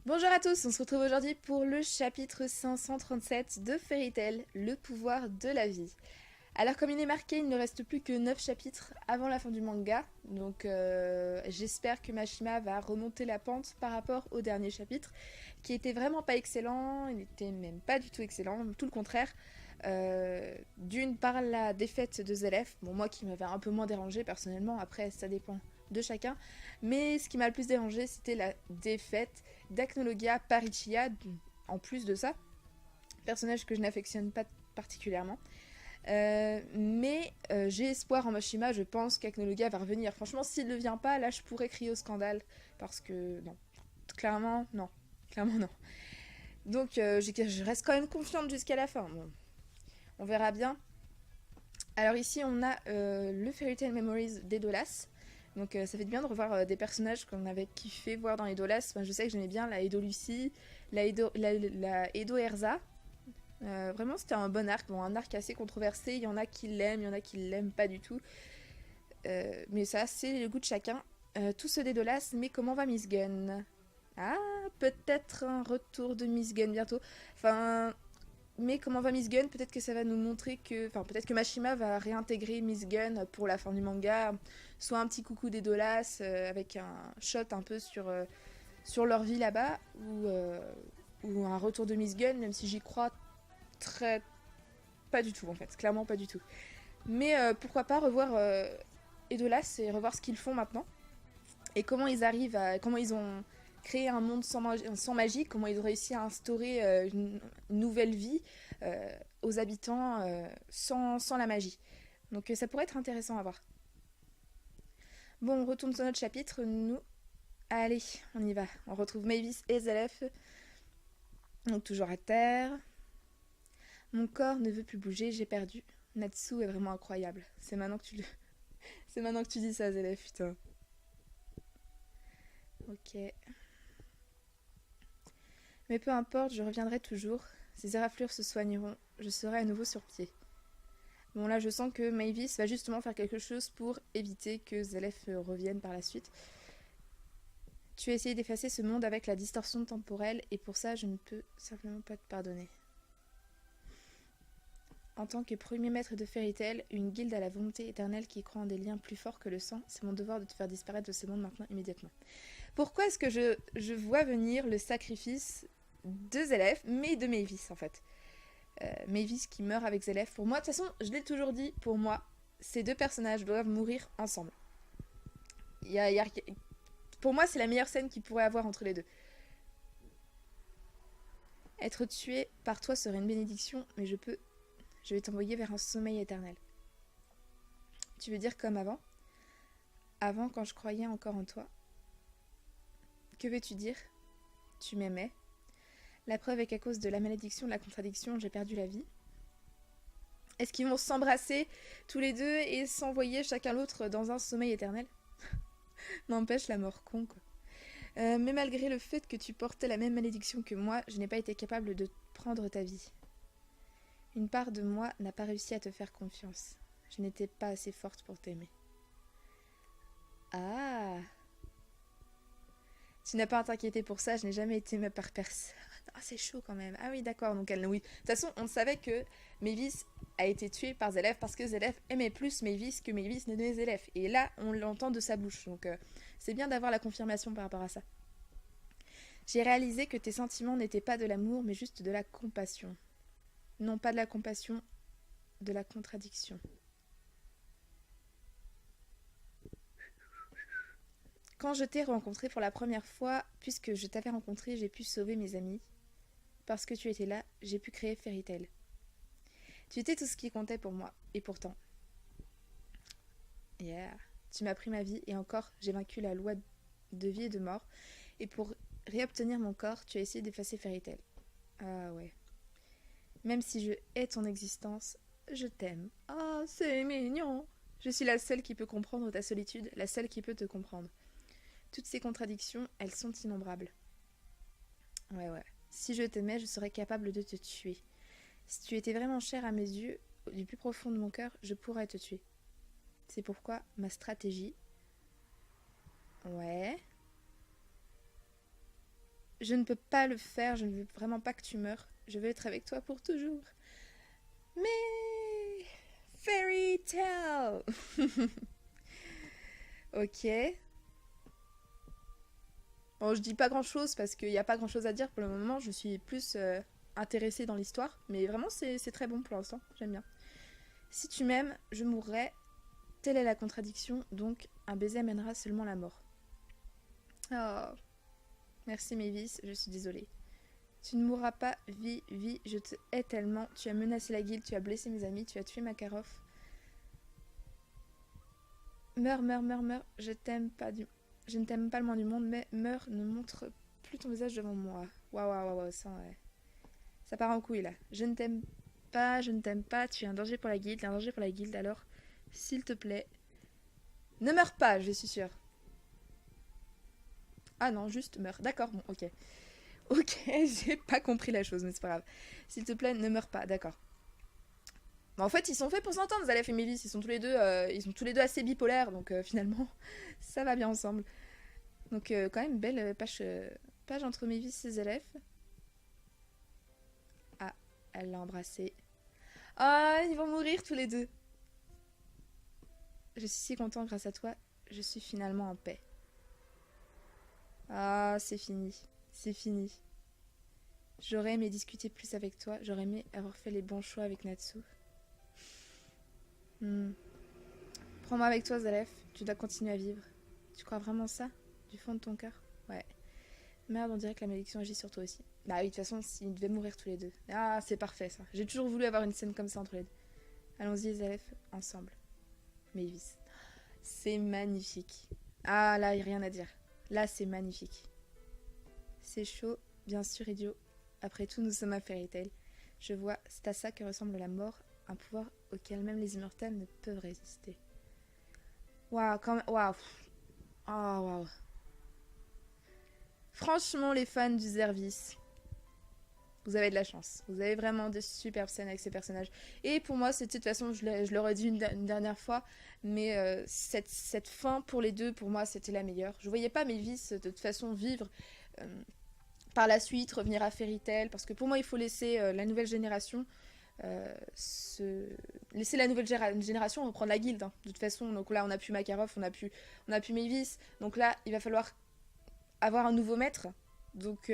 Bonjour à tous, on se retrouve aujourd'hui pour le chapitre 537 de Fairy Tail, le pouvoir de la vie. Alors comme il est marqué, il ne reste plus que 9 chapitres avant la fin du manga, donc j'espère que Mashima va remonter la pente par rapport au dernier chapitre, qui était vraiment pas excellent, il n'était même pas du tout excellent, tout le contraire. D'une par la défaite de Zelef, bon moi qui m'avait un peu moins dérangé personnellement, après ça dépend de chacun, mais ce qui m'a le plus dérangé c'était la défaite d'Acnologia Parichia, en plus de ça, personnage que je n'affectionne pas particulièrement. Mais j'ai espoir en Mashima, je pense qu'Acnologia va revenir. Franchement, s'il ne vient pas, là je pourrais crier au scandale, parce que non, clairement non, clairement non. Donc je reste quand même confiante jusqu'à la fin. Bon, on verra bien. Alors ici on a le Fairy Tail Memories d'Edolas. Donc ça fait du bien de revoir des personnages qu'on avait kiffé voir dans Edolas. Enfin, je sais que j'aimais bien la Edo Lucie, la Edo Erza. Vraiment c'était un bon arc, bon, un arc assez controversé. Il y en a qui l'aiment, il y en a qui l'aiment pas du tout. Mais ça c'est le goût de chacun. Tout ce d'Edolas, mais comment va Miss Gunn? Ah, peut-être un retour de Miss Gunn bientôt. Enfin, mais comment va Miss Gunn? Peut-être que ça va nous montrer que... Enfin, peut-être que Mashima va réintégrer Miss Gunn pour la fin du manga. Soit un petit coucou des Dolas avec un shot un peu sur leur vie là-bas. Ou un retour de Miss Gunn, même si j'y crois très... Pas du tout en fait, clairement pas du tout. Mais pourquoi pas revoir Edolas et revoir ce qu'ils font maintenant. Et comment ils arrivent à... Comment ils ont créé un monde sans magie, comment ils ont réussi à instaurer une nouvelle vie aux habitants sans la magie. Donc ça pourrait être intéressant à voir. Bon, on retourne sur notre chapitre, nous. Allez, on y va. On retrouve Mavis et Zelef. Donc toujours à terre. Mon corps ne veut plus bouger, j'ai perdu. Natsu est vraiment incroyable. C'est maintenant que tu le... C'est maintenant que tu dis ça, Zelef, putain. Ok. Mais peu importe, je reviendrai toujours. Ces éraflures se soigneront. Je serai à nouveau sur pied. Bon, là, je sens que Mavis va justement faire quelque chose pour éviter que Zelef revienne par la suite. Tu as essayé d'effacer ce monde avec la distorsion temporelle, et pour ça, je ne peux simplement pas te pardonner. En tant que premier maître de Fairy Tail, une guilde à la volonté éternelle qui croit en des liens plus forts que le sang, c'est mon devoir de te faire disparaître de ce monde maintenant, immédiatement. Pourquoi est-ce que je vois venir le sacrifice de Zelef, mais de Mavis, en fait? Mavis qui meurt avec Zelef. Pour moi, de toute façon, je l'ai toujours dit, pour moi, ces deux personnages doivent mourir ensemble. Pour moi, c'est la meilleure scène qu'il pourrait avoir entre les deux. Être tué par toi serait une bénédiction, mais je vais t'envoyer vers un sommeil éternel. Tu veux dire comme avant? Avant, quand je croyais encore en toi. Que veux-tu dire? Tu m'aimais. La preuve est qu'à cause de la malédiction de la contradiction, j'ai perdu la vie. Est-ce qu'ils vont s'embrasser tous les deux et s'envoyer chacun l'autre dans un sommeil éternel? N'empêche la mort con, quoi. Mais malgré le fait que tu portais la même malédiction que moi, je n'ai pas été capable de prendre ta vie. Une part de moi n'a pas réussi à te faire confiance. Je n'étais pas assez forte pour t'aimer. Ah, tu n'as pas à t'inquiéter pour ça, je n'ai jamais été aimée par personne. Ah, c'est chaud quand même. Ah oui, d'accord, donc elle... Oui. De toute façon, on savait que Mavis a été tuée par Zelef parce que Zelef aimait plus Mavis que Mavis n'aimait Zelef. Et là, on l'entend de sa bouche. Donc c'est bien d'avoir la confirmation par rapport à ça. J'ai réalisé que tes sentiments n'étaient pas de l'amour, mais juste de la compassion. Non pas de la compassion, de la contradiction. Quand je t'ai rencontré pour la première fois, puisque je t'avais rencontré, j'ai pu sauver mes amis. Parce que tu étais là, j'ai pu créer Fairy Tail. Tu étais tout ce qui comptait pour moi, et pourtant. Yeah. Tu m'as pris ma vie, et encore, j'ai vaincu la loi de vie et de mort. Et pour réobtenir mon corps, tu as essayé d'effacer Fairy Tail. Ah ouais. Même si je hais ton existence, je t'aime. Ah, c'est mignon. Je suis la seule qui peut comprendre ta solitude, la seule qui peut te comprendre. Toutes ces contradictions, elles sont innombrables. Ouais, ouais. Si je t'aimais, je serais capable de te tuer. Si tu étais vraiment cher à mes yeux, du plus profond de mon cœur, je pourrais te tuer. C'est pourquoi ma stratégie... Ouais... Je ne peux pas le faire, je ne veux vraiment pas que tu meurs. Je veux être avec toi pour toujours. Mais... Fairy tale. Ok. Bon, je dis pas grand chose parce qu'il n'y a pas grand chose à dire pour le moment. Je suis plus intéressée dans l'histoire. Mais vraiment, c'est très bon pour l'instant. J'aime bien. Si tu m'aimes, je mourrai. Telle est la contradiction. Donc, un baiser amènera seulement la mort. Oh. Merci Mavis, je suis désolée. Tu ne mourras pas, vie, vie, je te hais tellement. Tu as menacé la guilde, tu as blessé mes amis, tu as tué Makarov. Meurs, meurs, meurs, meurs. Je ne t'aime pas le moins du monde, mais meurs, ne montre plus ton visage devant moi. Waouh, waouh, waouh, ça, ouais. Ça part en couille là. Je ne t'aime pas, je ne t'aime pas. Tu es un danger pour la guilde, un danger pour la guilde. Alors, s'il te plaît, ne meurs pas, je suis sûre. Ah non, juste meurs. D'accord, bon, ok. Ok, j'ai pas compris la chose, mais c'est pas grave. S'il te plaît, ne meurs pas, d'accord. Mais en fait, ils sont faits pour s'entendre, Zalef et Mavis. Ils sont tous les deux assez bipolaires, donc finalement, ça va bien ensemble. Donc quand même, belle page entre Mavis et Zalef. Ah, elle l'a embrassé. Ah, ils vont mourir tous les deux. Je suis si content grâce à toi. Je suis finalement en paix. Ah, c'est fini. C'est fini. J'aurais aimé discuter plus avec toi. J'aurais aimé avoir fait les bons choix avec Natsu. Prends-moi avec toi, Zalef. Tu dois continuer à vivre. Tu crois vraiment ça? Du fond de ton cœur? Ouais. Merde, on dirait que la malédiction agit sur toi aussi. Bah oui, de toute façon, ils devaient mourir tous les deux. Ah, c'est parfait ça. J'ai toujours voulu avoir une scène comme ça entre les deux. Allons-y, Zalef, ensemble. Mavis. C'est magnifique. Ah, là, il n'y a rien à dire. Là, c'est magnifique. C'est chaud, bien sûr, idiot. Après tout, nous sommes à Fairy Tail. Je vois, c'est à ça que ressemble la mort, un pouvoir auquel même les immortels ne peuvent résister. Waouh, quand même. Waouh. Oh, waouh. Franchement, les fans du Zervis, vous avez de la chance. Vous avez vraiment de superbes scènes avec ces personnages. Et pour moi, c'était de toute façon, je l'aurais dit une dernière fois, mais cette fin pour les deux, pour moi, c'était la meilleure. Je voyais pas Mavis de toute façon vivre par la suite, revenir à Fairy Tail, parce que pour moi, il faut laisser la nouvelle génération laisser la nouvelle génération reprendre la guilde. Hein. De toute façon, donc là, on a pu Makarov, on a pu Mavis. Donc là, il va falloir avoir un nouveau maître. Donc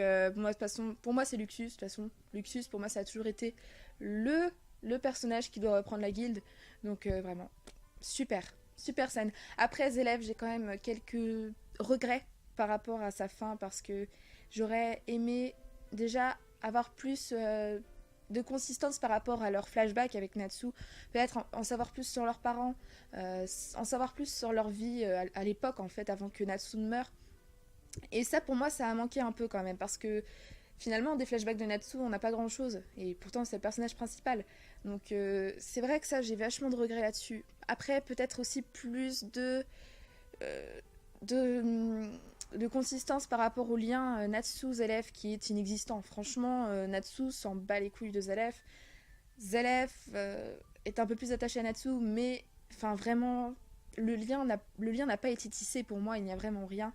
pour moi c'est Luxus. De toute façon, Luxus pour moi ça a toujours été le personnage qui doit reprendre la guilde. Donc vraiment super scène. Après Zélève, j'ai quand même quelques regrets par rapport à sa fin parce que j'aurais aimé déjà avoir plus de consistance par rapport à leur flashback avec Natsu, peut-être en savoir plus sur leurs parents, en savoir plus sur leur vie à l'époque en fait avant que Natsu ne meure. Et ça, pour moi, ça a manqué un peu quand même, parce que finalement, des flashbacks de Natsu, on n'a pas grand chose. Et pourtant, c'est le personnage principal. Donc, c'est vrai que ça, j'ai vachement de regrets là-dessus. Après, peut-être aussi plus de consistance par rapport au lien Natsu-Zalef qui est inexistant. Franchement, Natsu s'en bat les couilles de Zalef. Zalef est un peu plus attaché à Natsu, mais enfin, vraiment, le lien n'a pas été tissé pour moi, il n'y a vraiment rien.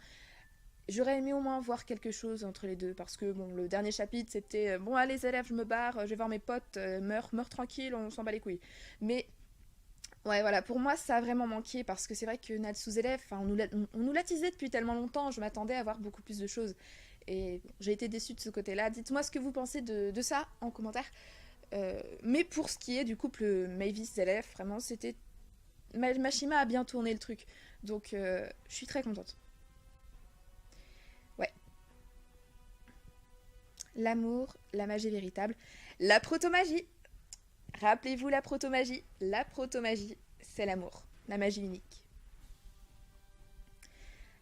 J'aurais aimé au moins voir quelque chose entre les deux, parce que bon, le dernier chapitre c'était bon, allez élèves, je me barre, je vais voir mes potes, meurs tranquille, on s'en bat les couilles. Mais ouais, voilà, pour moi ça a vraiment manqué, parce que c'est vrai que Natsu's élève, on nous l'a teasé depuis tellement longtemps, je m'attendais à voir beaucoup plus de choses. Et bon, j'ai été déçue de ce côté-là. Dites-moi ce que vous pensez de ça en commentaire. Mais pour ce qui est du couple Mavis-Zélève, vraiment c'était. Mashima a bien tourné le truc, donc je suis très contente. Ouais. L'amour, la magie véritable, la protomagie. Rappelez-vous la protomagie. La protomagie, c'est l'amour, la magie unique.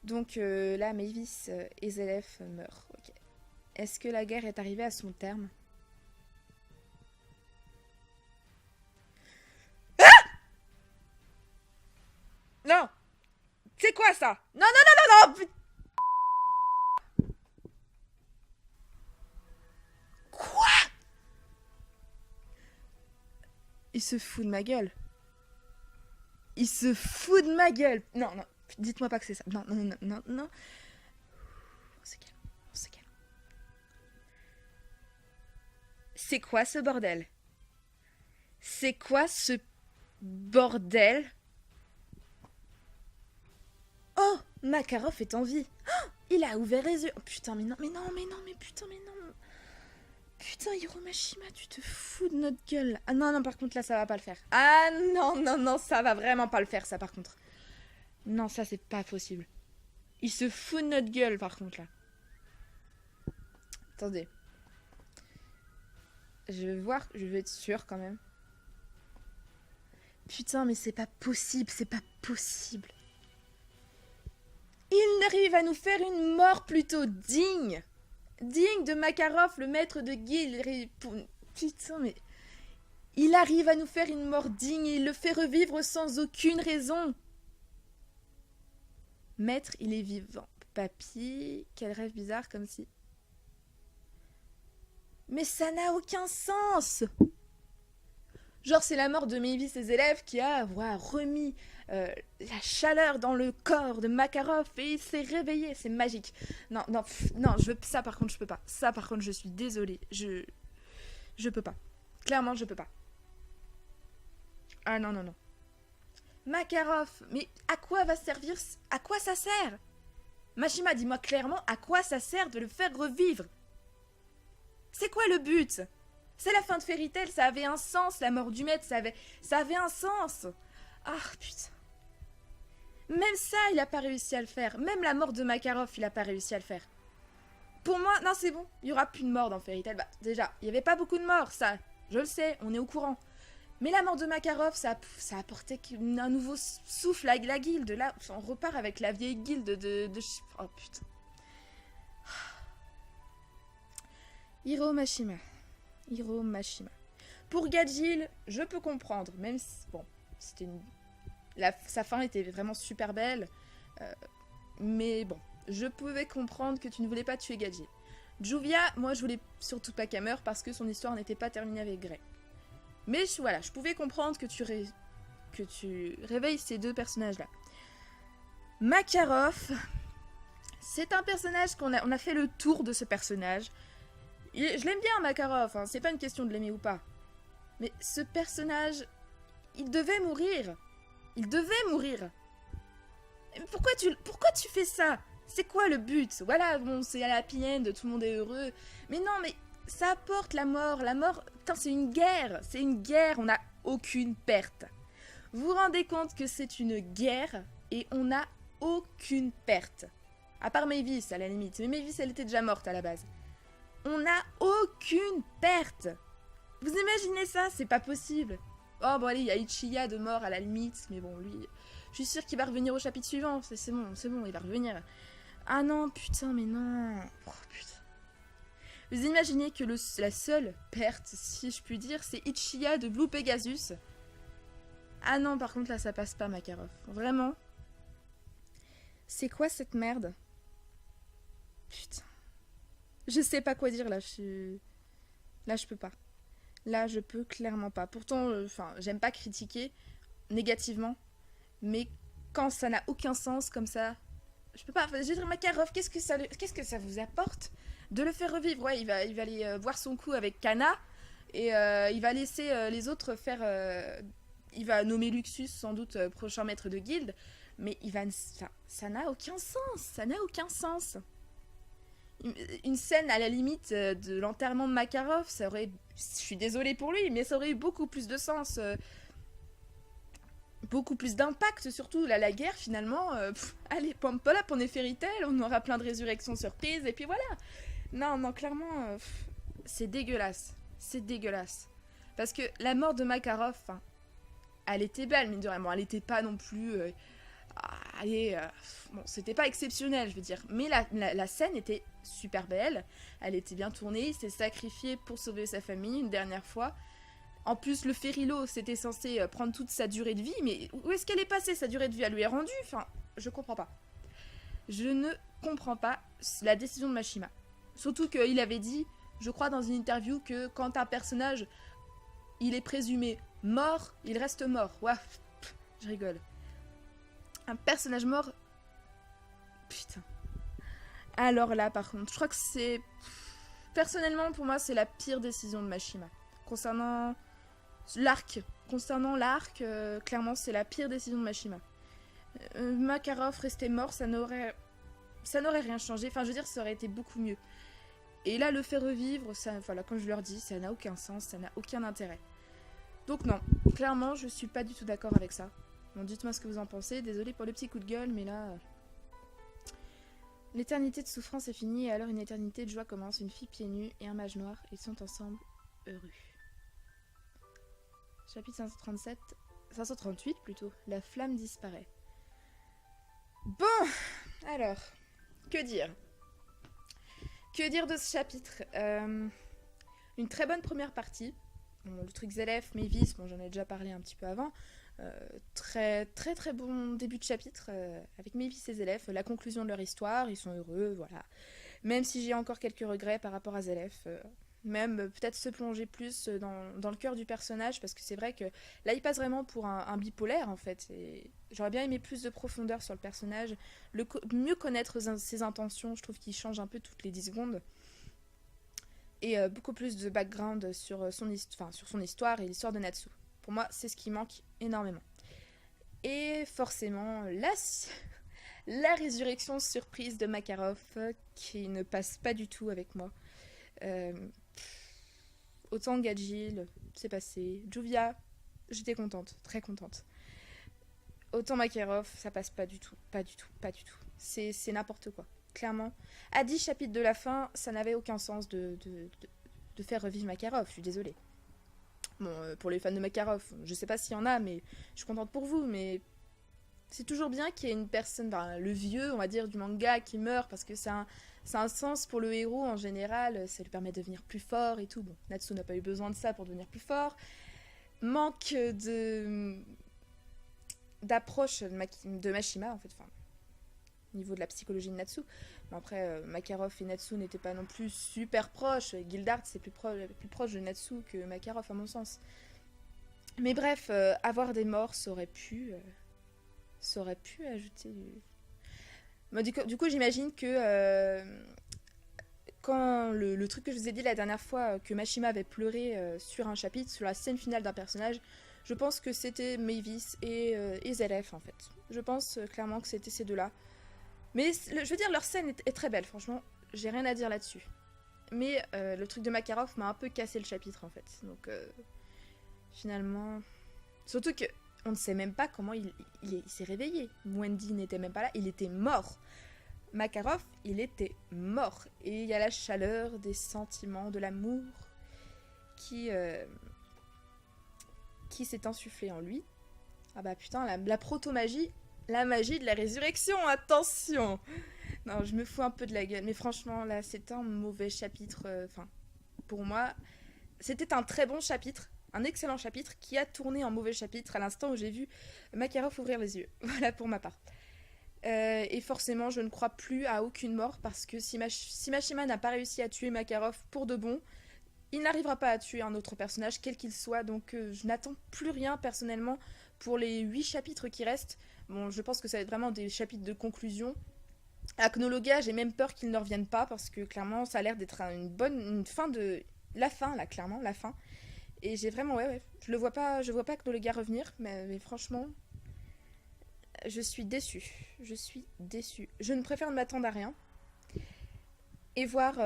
Donc là, Mavis et Zélève meurent. Okay. Est-ce que la guerre est arrivée à son terme? Non. C'est quoi ça? Non, non, non, non, non. Quoi? Il se fout de ma gueule. Il se fout de ma gueule. Non, non. Dites-moi pas que c'est ça. Non, non, non, non, non. On se calme. On se calme. c'est quoi ce bordel? C'est quoi ce bordel? Oh, Makarov est en vie. Oh, il a ouvert les yeux. Oh, putain, mais non, mais non, mais non, mais putain, mais non. Putain, Hiro Mashima, tu te fous de notre gueule. Ah non, non, par contre, là, ça va pas le faire. Ah non, non, non, ça va vraiment pas le faire, ça, par contre. Non, ça, c'est pas possible. Il se fout de notre gueule, par contre, là. Attendez. Je vais voir, je vais être sûre, quand même. Putain, mais c'est pas possible, c'est pas possible. Il arrive à nous faire une mort plutôt digne. Digne de Makarov, le maître de guilde. Putain, mais... Il arrive à nous faire une mort digne et il le fait revivre sans aucune raison. Maître, il est vivant. Papy, quel rêve bizarre, comme si... Mais ça n'a aucun sens. Genre, c'est la mort de Mavis, ses élèves, qui a remis la chaleur dans le corps de Makarov et il s'est réveillé. C'est magique. Non, non, non, ça par contre, je peux pas. Ça par contre, je suis désolée. Je peux pas. Clairement, je peux pas. Ah non, non, non. Makarov, mais à quoi va servir... À quoi ça sert? Mashima, dis-moi clairement à quoi ça sert de le faire revivre. C'est quoi le but? C'est la fin de Fairy Tail, ça avait un sens, la mort du maître, ça avait un sens. Ah, putain. Même ça, il a pas réussi à le faire. Même la mort de Makarov, il a pas réussi à le faire. Pour moi, non, c'est bon. Il y aura plus de morts dans Fairy Tail. Bah, déjà, il y avait pas beaucoup de morts, ça. Je le sais, on est au courant. Mais la mort de Makarov, ça a apporté un nouveau souffle à la guilde. Là, on repart avec la vieille guilde de... Oh, putain. Hiro Mashima. Hiro Mashima. Pour Gajil, je peux comprendre, même si, bon, c'était une... sa fin était vraiment super belle, mais bon, je pouvais comprendre que tu ne voulais pas tuer Gajil. Juvia, moi je voulais surtout pas qu'elle meure parce que son histoire n'était pas terminée avec Grey. Mais voilà, je pouvais comprendre que tu réveilles ces deux personnages-là. Makarov, c'est un personnage on a fait le tour de ce personnage. Je l'aime bien, Makarov, hein, c'est pas une question de l'aimer ou pas. Mais ce personnage, il devait mourir. Il devait mourir. Pourquoi tu fais ça? C'est quoi le but? Voilà, bon, c'est à la happy end, tout le monde est heureux. Mais non, mais ça apporte la mort. La mort, putain, c'est une guerre. C'est une guerre, on n'a aucune perte. Vous vous rendez compte que c'est une guerre et on n'a aucune perte. À part Mavis, à la limite. Mais Mavis, elle était déjà morte à la base. On n'a aucune perte. Vous imaginez ça? C'est pas possible. Oh bon allez, il y a Ichiya de mort à la limite, mais bon lui, je suis sûre qu'il va revenir au chapitre suivant. C'est bon, il va revenir. Ah non, putain, mais non. Oh putain. Vous imaginez que la seule perte, si je puis dire, c'est Ichiya de Blue Pegasus. Ah non, par contre là ça passe pas, Makarov. Vraiment. C'est quoi cette merde? Putain. Je sais pas quoi dire là, là je peux pas. Là je peux clairement pas. Pourtant, j'aime pas critiquer négativement, mais quand ça n'a aucun sens comme ça, je peux pas. Je veux dire, Makarov, qu'est-ce que ça vous apporte de le faire revivre? Ouais, il va aller voir son coup avec Kana, et il va laisser les autres faire... il va nommer Luxus, sans doute, prochain maître de guilde, mais ça n'a aucun sens, ça n'a aucun sens. Une scène à la limite de l'enterrement de Makarov, ça aurait... Je suis désolée pour lui, mais ça aurait eu beaucoup plus de sens. Beaucoup plus d'impact, surtout. Là, la guerre, finalement... allez, pompe là, on est Fairy Tail, on aura plein de résurrections surprises, et puis voilà. Non, non, clairement, c'est dégueulasse. C'est dégueulasse. Parce que la mort de Makarov, elle était belle, mine de rien. Bon, elle était pas non plus... bon, c'était pas exceptionnel, je veux dire. Mais la scène était super belle. Elle était bien tournée. Il s'est sacrifié pour sauver sa famille une dernière fois. En plus, le Ferrilo, c'était censé prendre toute sa durée de vie. Mais où est-ce qu'elle est passée, sa durée de vie? Elle lui est rendue? Enfin, je comprends pas. Je ne comprends pas la décision de Mashima. Surtout qu'il avait dit, je crois dans une interview, que quand un personnage, il est présumé mort, il reste mort. Ouah, je rigole. Un personnage mort... Putain. Alors là, par contre, je crois que c'est... Personnellement, pour moi, c'est la pire décision de Mashima. Concernant l'arc, clairement, c'est la pire décision de Mashima. Makarov restait mort, ça n'aurait rien changé. Enfin, je veux dire, ça aurait été beaucoup mieux. Et là, le faire revivre, ça, voilà, comme je leur dis, ça n'a aucun sens, ça n'a aucun intérêt. Donc non, clairement, je suis pas du tout d'accord avec ça. Bon, dites-moi ce que vous en pensez. Désolée pour le petit coup de gueule, mais là... L'éternité de souffrance est finie et alors une éternité de joie commence. Une fille pieds nus et un mage noir, ils sont ensemble heureux. Chapitre 538 plutôt. La flamme disparaît. Bon, alors, que dire? Que dire de ce chapitre? Une très bonne première partie. Bon, le truc Zelef, Mavis, bon, j'en ai déjà parlé un petit peu avant. Très bon début de chapitre avec Mavis et Zelef. La conclusion de leur histoire, ils sont heureux, voilà. Même si j'ai encore quelques regrets par rapport à Zelef. Même peut-être se plonger plus dans le cœur du personnage, parce que c'est vrai que là il passe vraiment pour un bipolaire en fait. J'aurais bien aimé plus de profondeur sur le personnage, mieux connaître ses intentions. Je trouve qu'il change un peu toutes les 10 secondes. Et beaucoup plus de background sur son histoire et l'histoire de Natsu. Pour moi, c'est ce qui manque énormément. Et forcément, la résurrection surprise de Makarov, qui ne passe pas du tout avec moi. Autant Gajil, c'est passé. Juvia, j'étais contente, très contente. Autant Makarov, ça passe pas du tout. C'est n'importe quoi, clairement. À 10 chapitres de la fin, ça n'avait aucun sens de faire revivre Makarov, je suis désolée. Bon, pour les fans de Makarov, je sais pas s'il y en a, mais je suis contente pour vous, mais c'est toujours bien qu'il y ait une personne, le vieux, on va dire, du manga qui meurt, parce que ça a un sens pour le héros en général, ça lui permet de devenir plus fort et tout. Bon, Natsu n'a pas eu besoin de ça pour devenir plus fort. Manque d'approche de Mashima, en fait, enfin, au niveau de la psychologie de Natsu. Bon, après, Makarov et Natsu n'étaient pas non plus super proches. Gildart, c'est plus proche de Natsu que Makarov, à mon sens. Mais bref, avoir des morts, ça aurait pu ajouter du... Bon, du coup, j'imagine que quand le truc que je vous ai dit la dernière fois, que Mashima avait pleuré sur un chapitre, sur la scène finale d'un personnage, je pense que c'était Mavis et Zelef, en fait. Je pense clairement que c'était ces deux-là. Mais je veux dire, leur scène est très belle, franchement, j'ai rien à dire là-dessus. Mais le truc de Makarov m'a un peu cassé le chapitre, en fait. Donc, finalement... Surtout que on ne sait même pas comment il s'est réveillé. Wendy n'était même pas là, il était mort. Makarov, il était mort. Et il y a la chaleur des sentiments, de l'amour qui s'est insufflé en lui. Ah bah putain, la proto-magie, la magie de la résurrection, attention. Non, je me fous un peu de la gueule, mais franchement, là, c'est un mauvais chapitre. Enfin, pour moi, c'était un très bon chapitre. Un excellent chapitre qui a tourné en mauvais chapitre à l'instant où j'ai vu Makarov ouvrir les yeux. Voilà pour ma part. Et forcément, je ne crois plus à aucune mort parce que si Mashima n'a pas réussi à tuer Makarov pour de bon, il n'arrivera pas à tuer un autre personnage, quel qu'il soit. Donc je n'attends plus rien personnellement pour les 8 chapitres qui restent. Bon, je pense que ça va être vraiment des chapitres de conclusion. Aknologa, j'ai même peur qu'il ne revienne pas parce que clairement, ça a l'air d'être une fin de... La fin, là, clairement, la fin. Et j'ai vraiment, ouais, je vois pas Aknologa revenir, mais franchement, je suis déçue. Je ne préfère ne m'attendre à rien. Et voir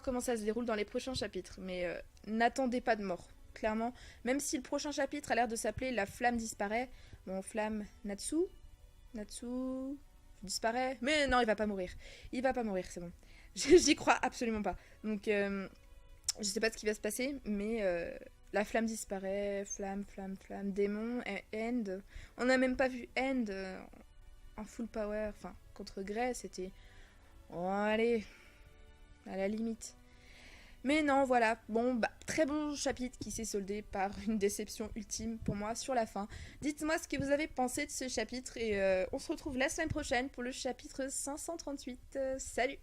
comment ça se déroule dans les prochains chapitres. Mais n'attendez pas de mort, clairement. Même si le prochain chapitre a l'air de s'appeler La flamme disparaît. Bon, flamme, Natsu disparaît. Mais non, il va pas mourir. C'est bon. J'y crois absolument pas. Donc, je sais pas ce qui va se passer, mais la flamme disparaît, flamme, démon, End. On n'a même pas vu End en full power, enfin, contre Grey, c'était... Oh, allez, à la limite. Mais non, voilà, bon, bah, très bon chapitre qui s'est soldé par une déception ultime pour moi sur la fin. Dites-moi ce que vous avez pensé de ce chapitre et on se retrouve la semaine prochaine pour le chapitre 538. Salut!